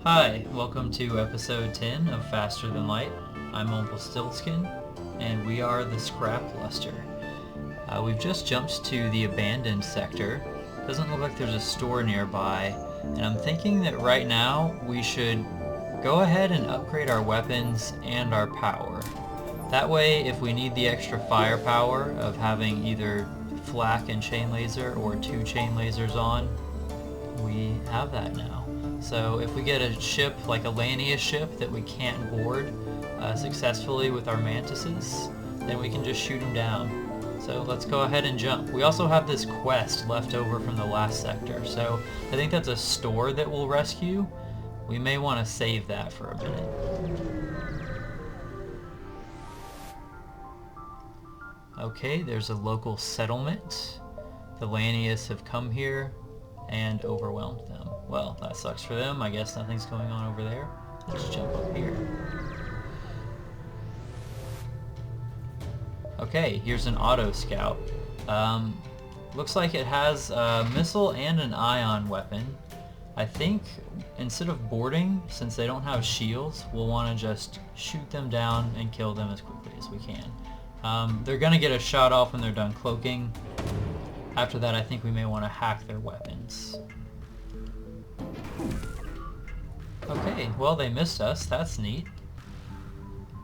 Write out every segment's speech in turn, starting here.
Hi, welcome to episode 10 of Faster Than Light. I'm Uncle Stiltskin, and we are the Scrapluster. We've just jumped to the abandoned sector. Doesn't look like there's a store nearby, and I'm thinking that right now we should go ahead and upgrade our weapons and our power. That way, if we need the extra firepower of having either flak and chain laser or 2 chain lasers on, we have that now. So if we get a ship like a Lanius ship that we can't board successfully with our mantises, then we can just shoot them down. So let's go ahead and jump. We also have this quest left over from the last sector, so I think that's a store that we'll rescue. We may want to save that for a minute. Okay, there's a local settlement. The Lanius have come here and overwhelmed them. Well, that sucks for them. I guess nothing's going on over there. Let's jump up here. Okay, here's an auto scout. Looks like it has a missile and an ion weapon. I think instead of boarding, since they don't have shields, we'll want to just shoot them down and kill them as quickly as we can. They're going to get a shot off when they're done cloaking. After that, I think we may want to hack their weapons. Okay, well, they missed us. That's neat.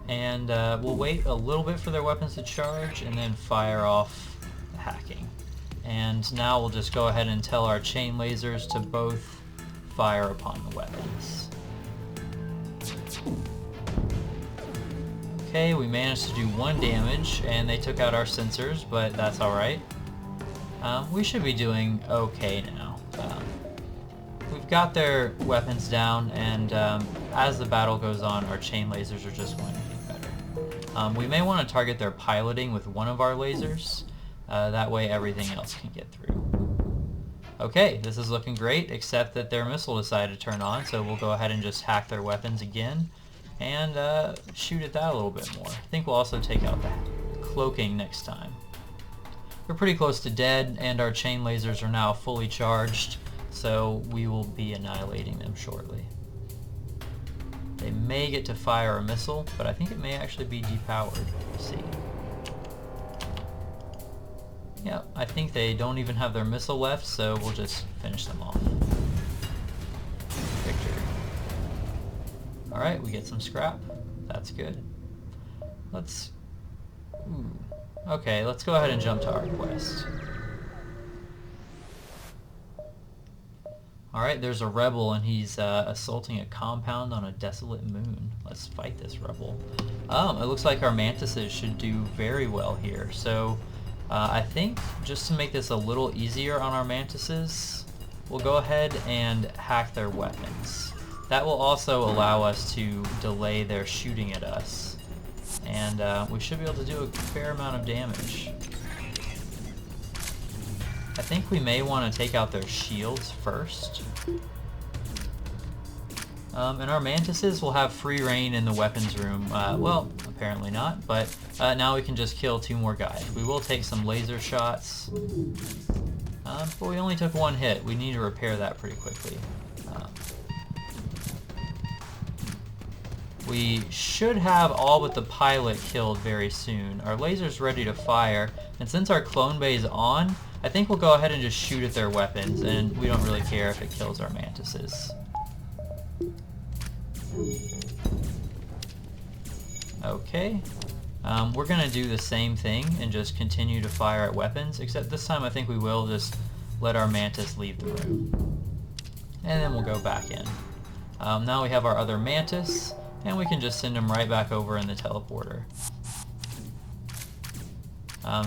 And we'll wait a little bit for their weapons to charge and then fire off the hacking. And now we'll just go ahead and tell our chain lasers to both fire upon the weapons. Okay, we managed to do 1 damage, and they took out our sensors, but that's alright. We should be doing okay now. We've got their weapons down, and as the battle goes on, our chain lasers are just going to get better. We may want to target their piloting with one of our lasers. That way everything else can get through. Okay, this is looking great, except that their missile decided to turn on, so we'll go ahead and just hack their weapons again and shoot at that a little bit more. I think we'll also take out the cloaking next time. We're pretty close to dead, and our chain lasers are now fully charged, so we will be annihilating them shortly. They may get to fire a missile, but I think it may actually be depowered. Let's see. Yeah, I think they don't even have their missile left, so we'll just finish them off. Victory. Alright, we get some scrap. That's good. Let's... Okay, let's go ahead and jump to our quest. Alright, there's a rebel and he's assaulting a compound on a desolate moon. Let's fight this rebel. It looks like our mantises should do very well here. So I think just to make this a little easier on our mantises, we'll go ahead and hack their weapons. That will also allow us to delay their shooting at us. And we should be able to do a fair amount of damage. I think we may want to take out their shields first. And our mantises will have free reign in the weapons room. Well, apparently not, but now we can just kill 2 more guys. We will take some laser shots. But we only took 1 hit. We need to repair that pretty quickly. We should have all but the pilot killed very soon. Our laser's ready to fire, and since our clone bay is on, I think we'll go ahead and just shoot at their weapons, and we don't really care if it kills our mantises. Okay. We're going to do the same thing and just continue to fire at weapons, except this time I think we will just let our mantis leave the room. And then we'll go back in. Now we have our other mantis, and we can just send him right back over in the teleporter.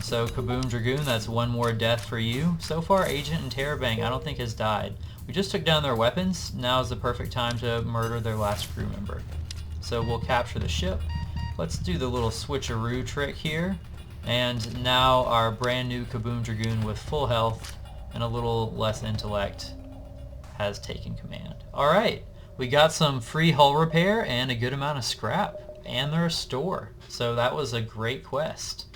So Kaboom Dragoon, that's 1 more death for you. So far, Agent and Terabang I don't think has died. We just took down their weapons. Now is the perfect time to murder their last crew member. So we'll capture the ship. Let's do the little switcheroo trick here. And now our brand new Kaboom Dragoon with full health and a little less intellect has taken command. Alright. We got some free hull repair and a good amount of scrap, and their store. So that was a great quest.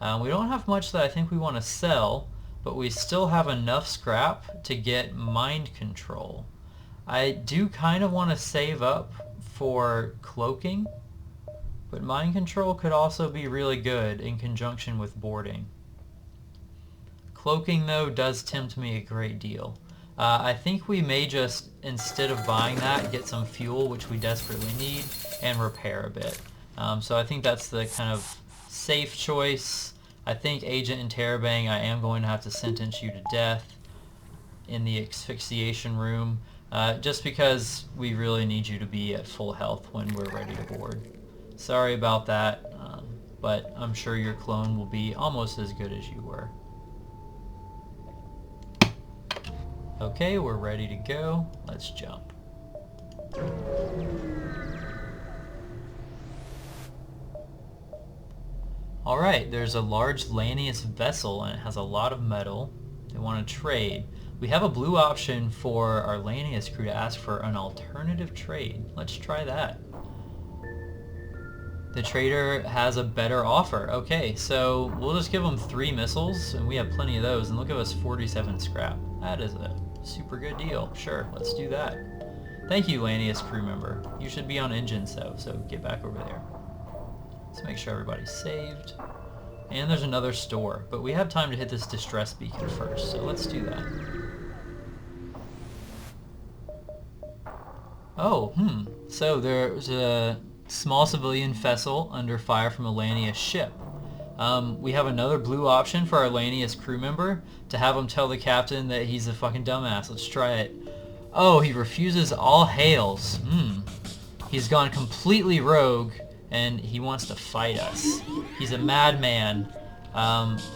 We don't have much that I think we want to sell, but we still have enough scrap to get mind control. I do kind of want to save up for cloaking, but mind control could also be really good in conjunction with boarding. Cloaking, though, does tempt me a great deal. I think we may just, instead of buying that, get some fuel, which we desperately need, and repair a bit. So I think that's the kind of safe choice. I think Agent Interrobang, I am going to have to sentence you to death in the asphyxiation room, just because we really need you to be at full health when we're ready to board. Sorry about that, but I'm sure your clone will be almost as good as you were. Okay, we're ready to go. Let's jump. Alright, there's a large Lanius vessel and it has a lot of metal. They want to trade. We have a blue option for our Lanius crew to ask for an alternative trade. Let's try that. The trader has a better offer. Okay, so we'll just give them 3 missiles, and we have plenty of those, and they'll give us 47 scrap. That is a super good deal. Sure, let's do that. Thank you, Lanius crew member. You should be on engines though, so get back over there. Let's make sure everybody's saved. And there's another store, but we have time to hit this distress beacon first, so let's do that. Oh, so there's a small civilian vessel under fire from a Lanius ship. We have another blue option for our Lanius crew member to have him tell the captain that he's a fucking dumbass. Let's try it. Oh, he refuses all hails. He's gone completely rogue and he wants to fight us. He's a madman.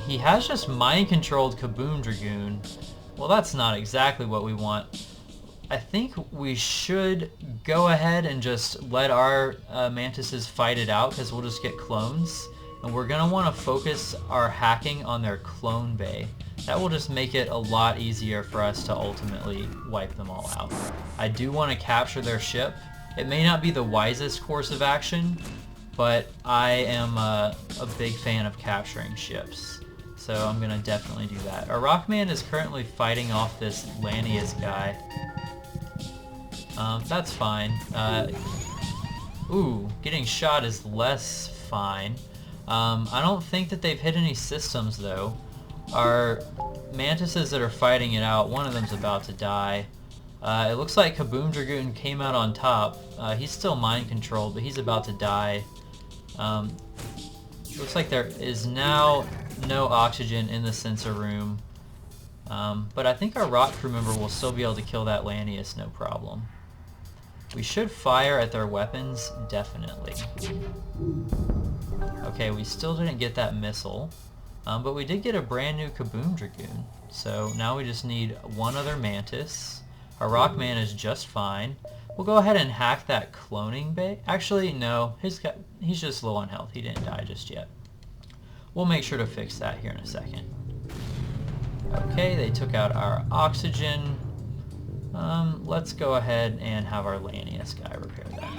He has just mind-controlled Kaboom Dragoon. Well, that's not exactly what we want. I think we should go ahead and just let our mantises fight it out, because we'll just get clones. And we're going to want to focus our hacking on their clone bay. That will just make it a lot easier for us to ultimately wipe them all out. I do want to capture their ship. It may not be the wisest course of action, but I am a big fan of capturing ships. So I'm going to definitely do that. Our Rockman is currently fighting off this Lanius guy. That's fine. Ooh, getting shot is less fine. I don't think that they've hit any systems though. Our mantises that are fighting it out, one of them's about to die. It looks like Kaboom Dragoon came out on top. He's still mind controlled, but he's about to die. Looks like there is now no oxygen in the sensor room. But I think our rock crew member will still be able to kill that Lanius, no problem. We should fire at their weapons, definitely. Okay, we still didn't get that missile, but we did get a brand new Kaboom Dragoon. So now we just need one other mantis. Our Rockman is just fine. We'll go ahead and hack that cloning bay. Actually, no, he's just low on health. He didn't die just yet. We'll make sure to fix that here in a second. Okay, they took out our oxygen. Let's go ahead and have our Lanius guy repair that.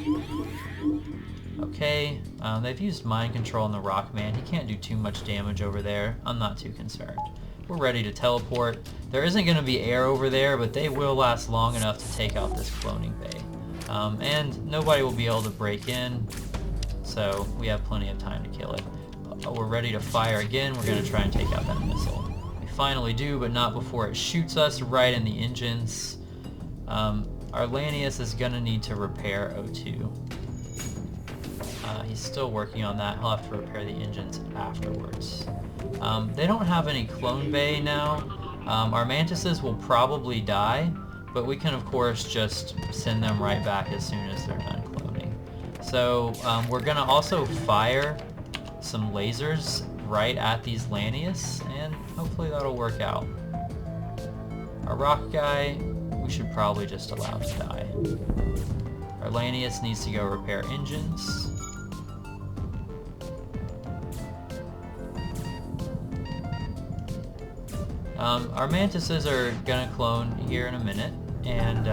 Okay, they've used mind control on the Rockman. He can't do too much damage over there. I'm not too concerned. We're ready to teleport. There isn't going to be air over there, but they will last long enough to take out this cloning bay. And nobody will be able to break in, so we have plenty of time to kill it. We're ready to fire again. We're going to try and take out that missile. We finally do, but not before it shoots us right in the engines. Our Lanius is going to need to repair O2. He's still working on that. He'll have to repair the engines afterwards. They don't have any clone bay now. Our mantises will probably die, but we can of course just send them right back as soon as they're done cloning. So we're going to also fire some lasers right at these Lanius, and hopefully that'll work out. Our rock guy, we should probably just allow to die. Our Lanius needs to go repair engines. Our mantises are gonna clone here in a minute, and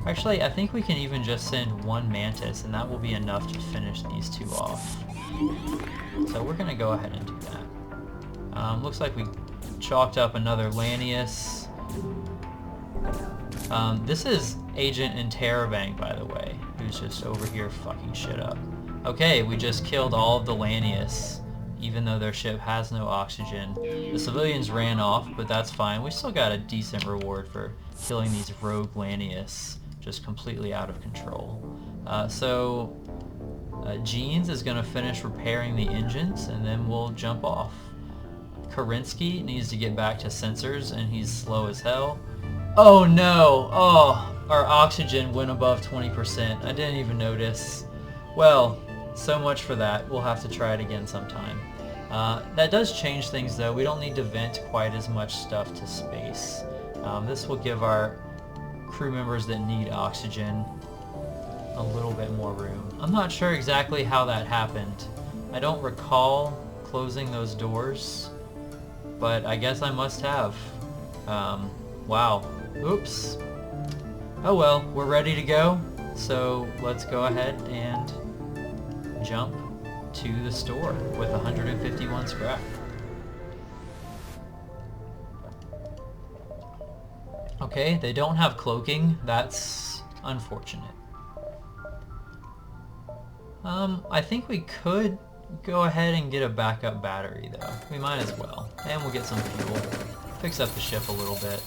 actually I think we can even just send one mantis and that will be enough to finish these two off. So we're gonna go ahead and do that. Looks like we chalked up another Lanius. This is agent in Terrabank, by the way, who's just over here fucking shit up. Okay, we just killed all of the Lanius, even though their ship has no oxygen. The civilians ran off, but that's fine. We still got a decent reward for killing these rogue Lanius, just completely out of control. Jeans is going to finish repairing the engines, and then we'll jump off. Karinsky needs to get back to sensors, and he's slow as hell. Oh no! Oh, our oxygen went above 20%. I didn't even notice. Well, so much for that. We'll have to try it again sometime. That does change things though. We don't need to vent quite as much stuff to space. This will give our crew members that need oxygen a little bit more room. I'm not sure exactly how that happened. I don't recall closing those doors, but I guess I must have. Wow. Oops. Oh well, we're ready to go. So let's go ahead and jump to the store with 151 scrap. Okay, they don't have cloaking. That's unfortunate. I think we could go ahead and get a backup battery though. We might as well. And we'll get some fuel. Fix up the ship a little bit.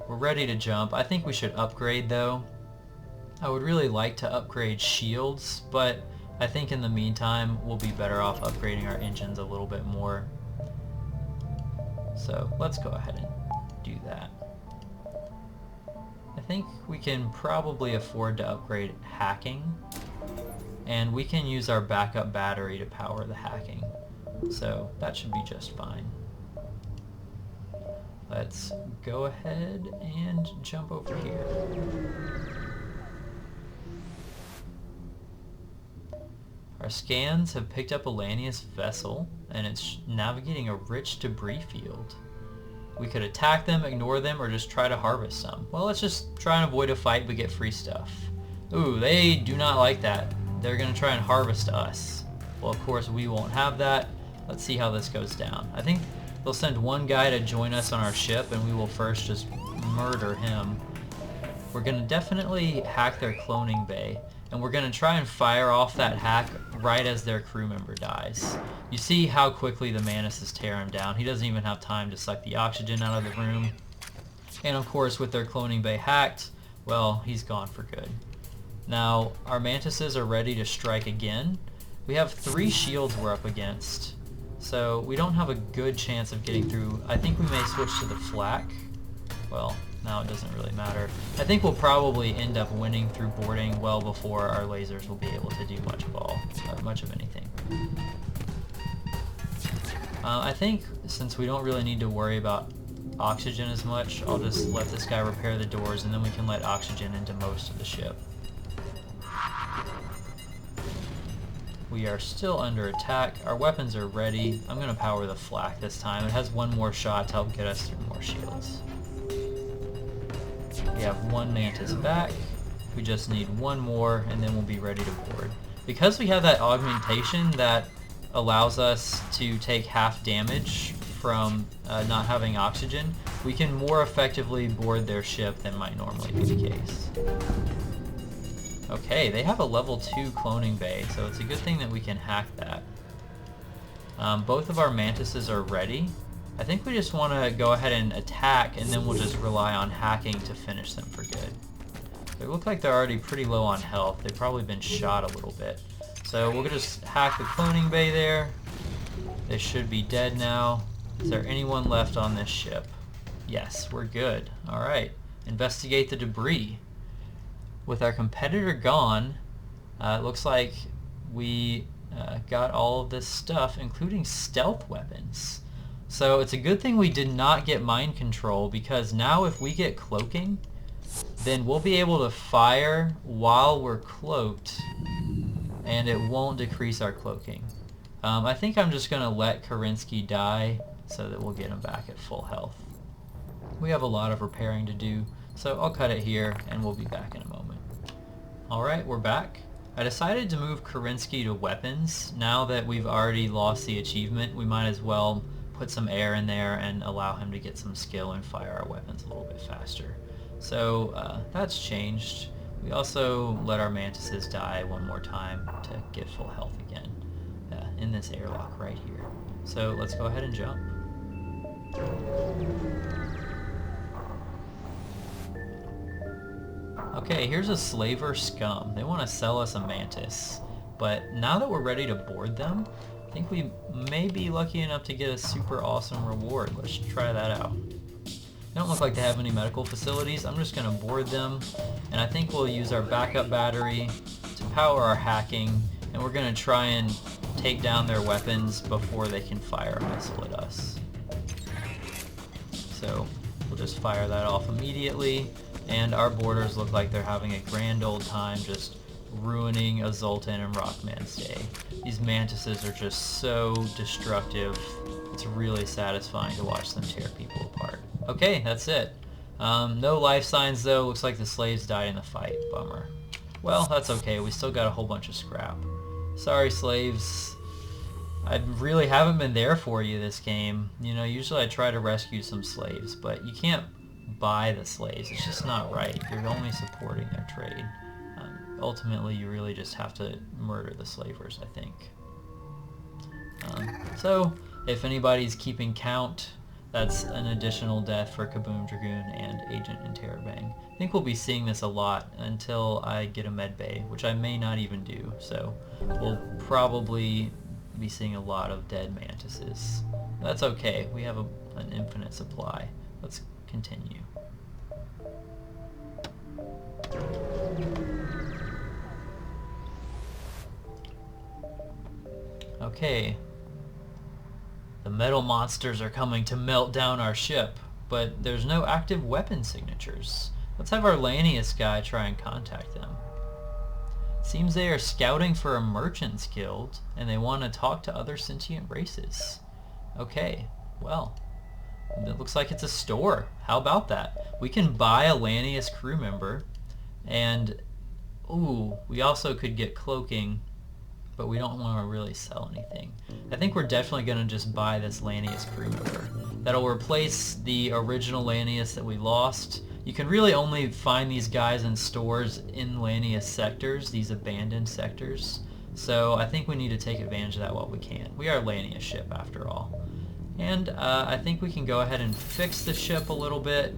We're ready to jump. I think we should upgrade though. I would really like to upgrade shields, but I think in the meantime we'll be better off upgrading our engines a little bit more. So let's go ahead and do that. I think we can probably afford to upgrade hacking, and we can use our backup battery to power the hacking. So that should be just fine. Let's go ahead and jump over here. Our scans have picked up a Lanius vessel, and it's navigating a rich debris field. We could attack them, ignore them, or just try to harvest some. Well, let's just try and avoid a fight but get free stuff. Ooh, they do not like that. They're going to try and harvest us. Well, of course, we won't have that. Let's see how this goes down. I think they'll send one guy to join us on our ship, and we will first just murder him. We're going to definitely hack their cloning bay, and we're going to try and fire off that hack right as their crew member dies. You see how quickly the Mantises tear him down. He doesn't even have time to suck the oxygen out of the room. And of course, with their cloning bay hacked, well, he's gone for good. Now, our Mantises are ready to strike again. We have 3 shields we're up against, so we don't have a good chance of getting through. I think we may switch to the flak. Well, now it doesn't really matter. I think we'll probably end up winning through boarding well before our lasers will be able to do much of anything. I think since we don't really need to worry about oxygen as much, I'll just let this guy repair the doors, and then we can let oxygen into most of the ship. We are still under attack. Our weapons are ready. I'm going to power the flak this time. It has one more shot to help get us through more shields. We have 1 Mantis back. We just need 1 more, and then we'll be ready to board. Because we have that augmentation that allows us to take half damage from not having oxygen, we can more effectively board their ship than might normally be the case. Okay, they have a level 2 cloning bay, so it's a good thing that we can hack that. Both of our Mantises are ready. I think we just want to go ahead and attack, and then we'll just rely on hacking to finish them for good. They look like they're already pretty low on health. They've probably been shot a little bit. So we'll just hack the cloning bay there. They should be dead now. Is there anyone left on this ship? Yes, we're good. Alright, investigate the debris. With our competitor gone, it looks like we got all of this stuff, including stealth weapons. So it's a good thing we did not get mind control, because now if we get cloaking, then we'll be able to fire while we're cloaked, and it won't decrease our cloaking. I think I'm just going to let Karinsky die so that we'll get him back at full health. We have a lot of repairing to do, so I'll cut it here and we'll be back in a moment. Alright, we're back. I decided to move Karinsky to weapons. Now that we've already lost the achievement, we might as well put some air in there and allow him to get some skill and fire our weapons a little bit faster. So that's changed. We also let our mantises die one more time to get full health again in this airlock right here. So let's go ahead and jump. Okay, here's a slaver scum. They want to sell us a mantis. But now that we're ready to board them, I think we may be lucky enough to get a super awesome reward. Let's try that out. They don't look like they have any medical facilities. I'm just going to board them, and I think we'll use our backup battery to power our hacking, and we're going to try and take down their weapons before they can fire a missile at us. So we'll just fire that off immediately, and our boarders look like they're having a grand old time just ruining a Zoltan and Rockman's day. These mantises are just so destructive. It's really satisfying to watch them tear people apart. Okay, that's it. No life signs though. Looks like the slaves died in the fight. Bummer. Well, that's okay. We still got a whole bunch of scrap. Sorry, slaves. I really haven't been there for you this game. You know, usually I try to rescue some slaves, but you can't buy the slaves. It's just not right. You're only supporting their trade. Ultimately, you really just have to murder the slavers, I think. So, if anybody's keeping count, that's an additional death for Kaboom Dragoon and Agent Interrobang. I think we'll be seeing this a lot until I get a med bay, which I may not even do. So, we'll probably be seeing a lot of dead mantises. That's okay. We have an infinite supply. Let's continue. Okay. The metal monsters are coming to melt down our ship, but there's no active weapon signatures. Let's have our Lanius guy try and contact them. Seems they are scouting for a merchant's guild, and they want to talk to other sentient races. Okay, well, it looks like it's a store. How about that? We can buy a Lanius crew member, and ooh, we also could get cloaking, but we don't want to really sell anything. I think we're definitely going to just buy this Lanius crew member. That'll replace the original Lanius that we lost. You can really only find these guys in stores in Lanius sectors, these abandoned sectors. So I think we need to take advantage of that while we can. We are a Lanius ship after all. And I think we can go ahead and fix the ship a little bit.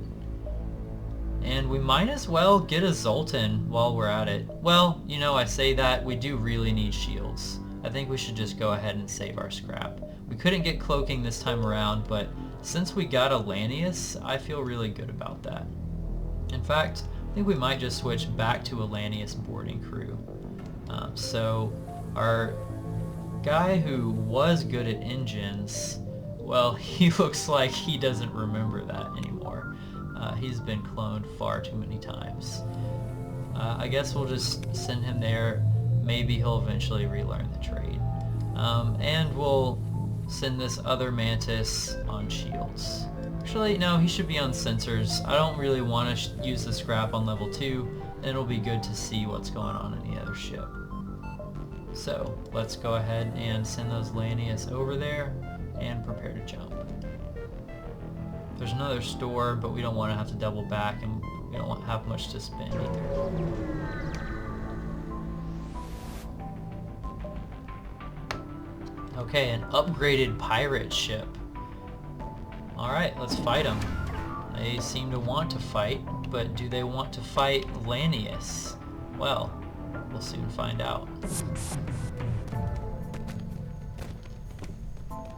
And we might as well get a Zoltan while we're at it. Well, you know, I say that, we do really need shields. I think we should just go ahead and save our scrap. We couldn't get cloaking this time around, but since we got a Lanius, I feel really good about that. In fact, I think we might just switch back to a Lanius boarding crew. So our guy who was good at engines, well, he looks like he doesn't remember that anymore. He's been cloned far too many times. I guess we'll just send him there. Maybe he'll eventually relearn the trade. And we'll send this other mantis on shields. Actually, no, he should be on sensors. I don't really want to use the scrap on level 2, and it'll be good to see what's going on in the other ship. So, let's go ahead and send those Lanius over there and prepare to jump. There's another store, but we don't want to have to double back, and we don't have much to spend either. Okay, an upgraded pirate ship. Alright, let's fight them. They seem to want to fight, but do they want to fight Lanius? Well, we'll soon find out.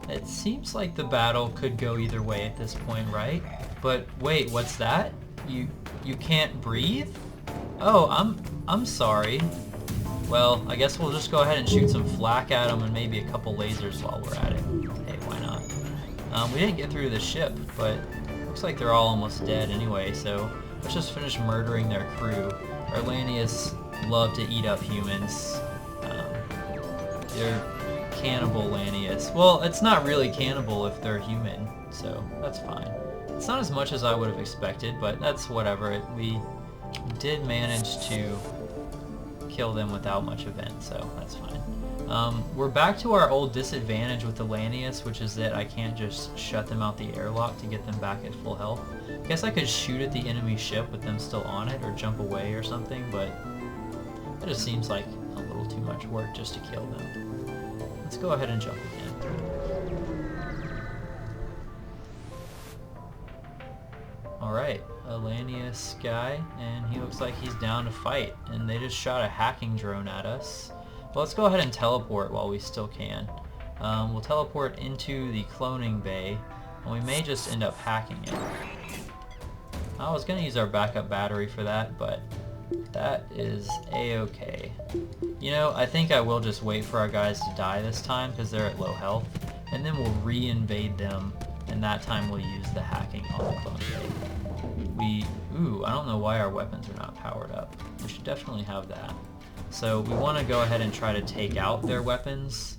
It seems like the battle could go either way at this point, right? But wait, what's that? You can't breathe? Oh, I'm sorry. Well, I guess we'll just go ahead and shoot some flak at them and maybe a couple lasers while we're at it. Hey, why not? We didn't get through the ship, but looks like they're all almost dead anyway, so let's just finish murdering their crew. Our Lanius love to eat up humans. They're cannibal Lanius. Well, it's not really cannibal if they're human, so that's fine. It's not as much as I would have expected, but that's whatever. We did manage to kill them without much event, so that's fine. We're back to our old disadvantage with the Lanius, which is that I can't just shut them out the airlock to get them back at full health. I guess I could shoot at the enemy ship with them still on it, or jump away or something, but that just seems like a little too much work just to kill them. Let's go ahead and jump again. Alright, a Lanius guy, and he looks like he's down to fight, and they just shot a hacking drone at us. Well, let's go ahead and teleport while we still can. We'll teleport into the cloning bay, and we may just end up hacking it. I was going to use our backup battery for that, but that is a-okay. You know, I think I will just wait for our guys to die this time, because they're at low health, and then we'll re-invade them, and that time we'll use the hacking on the clone bay. Ooh, I don't know why our weapons are not powered up. We should definitely have that. So we want to go ahead and try to take out their weapons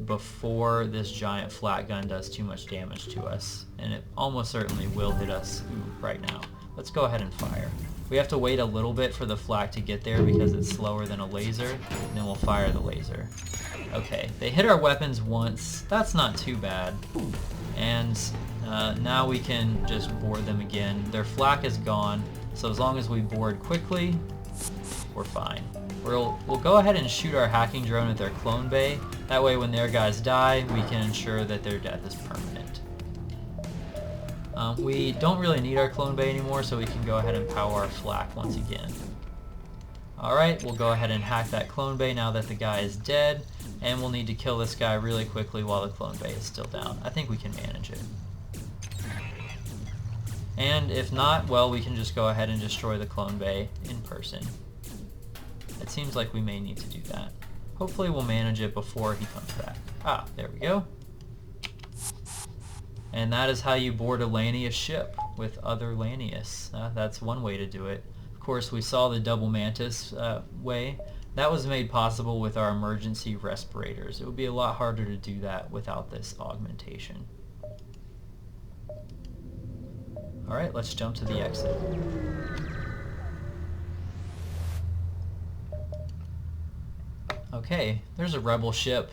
before this giant flat gun does too much damage to us. And it almost certainly will hit us right now. Let's go ahead and fire. We have to wait a little bit for the flak to get there because it's slower than a laser, and then we'll fire the laser. Okay, they hit our weapons once. That's not too bad. And now we can just board them again. Their flak is gone, so as long as we board quickly, we're fine. We'll go ahead and shoot our hacking drone at their clone bay. That way when their guys die, we can ensure that their death is permanent. We don't really need our clone bay anymore, so we can go ahead and power our flak once again. Alright, we'll go ahead and hack that clone bay now that the guy is dead, and we'll need to kill this guy really quickly while the clone bay is still down. I think we can manage it. And if not, well, we can just go ahead and destroy the clone bay in person. It seems like we may need to do that. Hopefully we'll manage it before he comes back. Ah, there we go. And that is how you board a Lanius ship with other Lanius. That's one way to do it. Of course, we saw the double mantis way. That was made possible with our emergency respirators. It would be a lot harder to do that without this augmentation. Alright, let's jump to the exit. Okay, there's a rebel ship.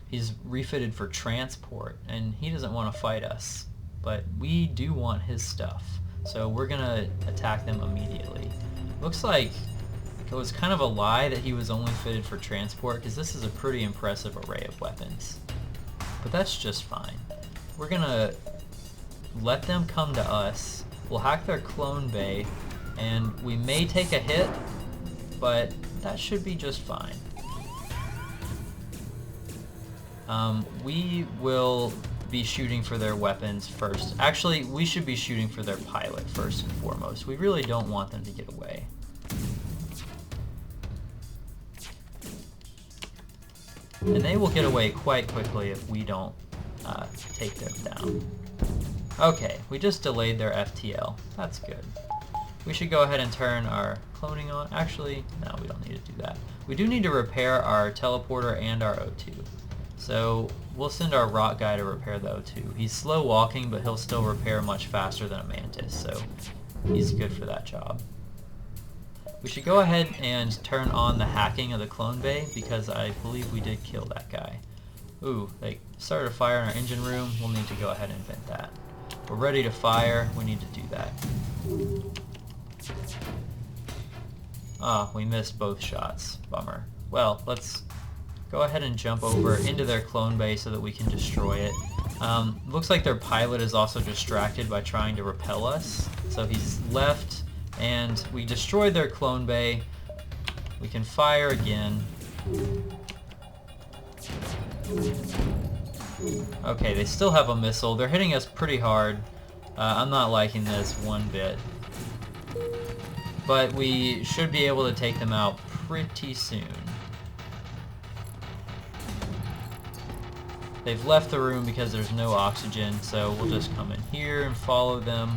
He's refitted for transport, and he doesn't want to fight us. But we do want his stuff, so we're gonna attack them immediately. Looks like it was kind of a lie that he was only fitted for transport, because this is a pretty impressive array of weapons. But that's just fine. We're gonna let them come to us. We'll hack their clone bay, and we may take a hit, but that should be just fine. We will be shooting for their weapons first. Actually, we should be shooting for their pilot first and foremost. We really don't want them to get away. And they will get away quite quickly if we don't take them down. Okay, we just delayed their FTL. That's good. We should go ahead and turn our cloning on. Actually, no, we don't need to do that. We do need to repair our teleporter and our O2. So we'll send our rock guy to repair the O2. He's slow walking, but he'll still repair much faster than a mantis, so he's good for that job. We should go ahead and turn on the hacking of the clone bay, because I believe we did kill that guy. Ooh, they started a fire in our engine room. We'll need to go ahead and vent that. We're ready to fire. We need to do that. Ah, we missed both shots. Bummer. Well, let's go ahead and jump over into their clone bay so that we can destroy it. Looks like their pilot is also distracted by trying to repel us. So he's left, and we destroyed their clone bay. We can fire again. Okay, they still have a missile. They're hitting us pretty hard. I'm not liking this one bit. But we should be able to take them out pretty soon. They've left the room because there's no oxygen, so we'll just come in here and follow them.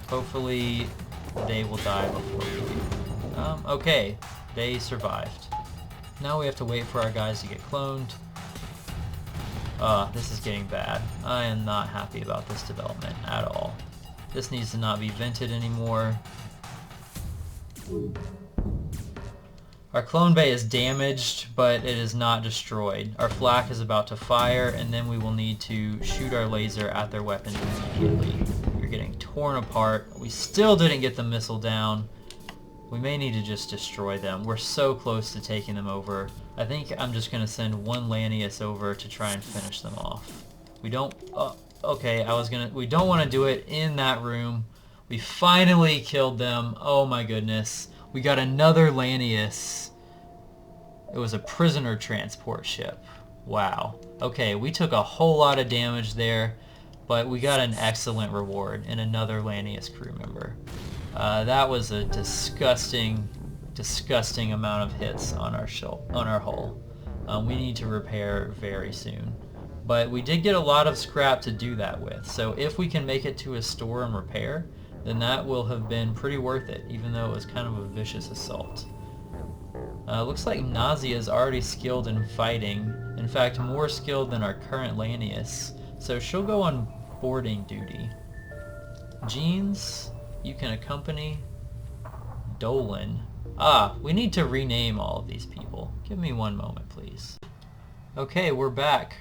Hopefully they will die before we do. Okay, they survived. Now we have to wait for our guys to get cloned. This is getting bad. I am not happy about this development at all. This needs to not be vented anymore. Our clone bay is damaged, but it is not destroyed. Our flak is about to fire, and then we will need to shoot our laser at their weapons immediately. You're getting torn apart. We still didn't get the missile down. We may need to just destroy them. We're so close to taking them over. I think I'm just going to send one Lanius over to try and finish them off. We don't... okay, we don't want to do it in that room. We finally killed them. Oh my goodness. We got another Lanius. It was a prisoner transport ship. Wow. Okay, we took a whole lot of damage there, but we got an excellent reward in another Lanius crew member. That was a disgusting amount of hits on our hull. We need to repair very soon. But we did get a lot of scrap to do that with, so if we can make it to a store and repair, then that will have been pretty worth it, even though it was kind of a vicious assault. Looks like Nausea is already skilled in fighting, in fact more skilled than our current Lanius, so she'll go on boarding duty. Jeans, you can accompany Dolan. We need to rename all of these people. Give me one moment, please. Okay, we're back.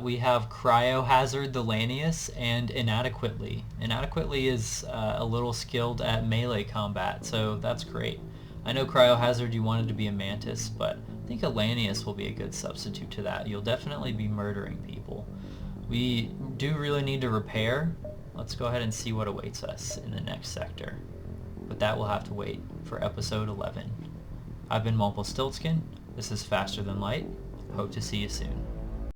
We have Cryohazard the Lanius and Inadequately. Inadequately is a little skilled at melee combat, so that's great. I know Cryohazard you wanted to be a Mantis, but I think a Lanius will be a good substitute to that. You'll definitely be murdering people. We do really need to repair. Let's go ahead and see what awaits us in the next sector. But that will have to wait for episode 11. I've been Rumpelstiltskin. This is Faster Than Light. Hope to see you soon.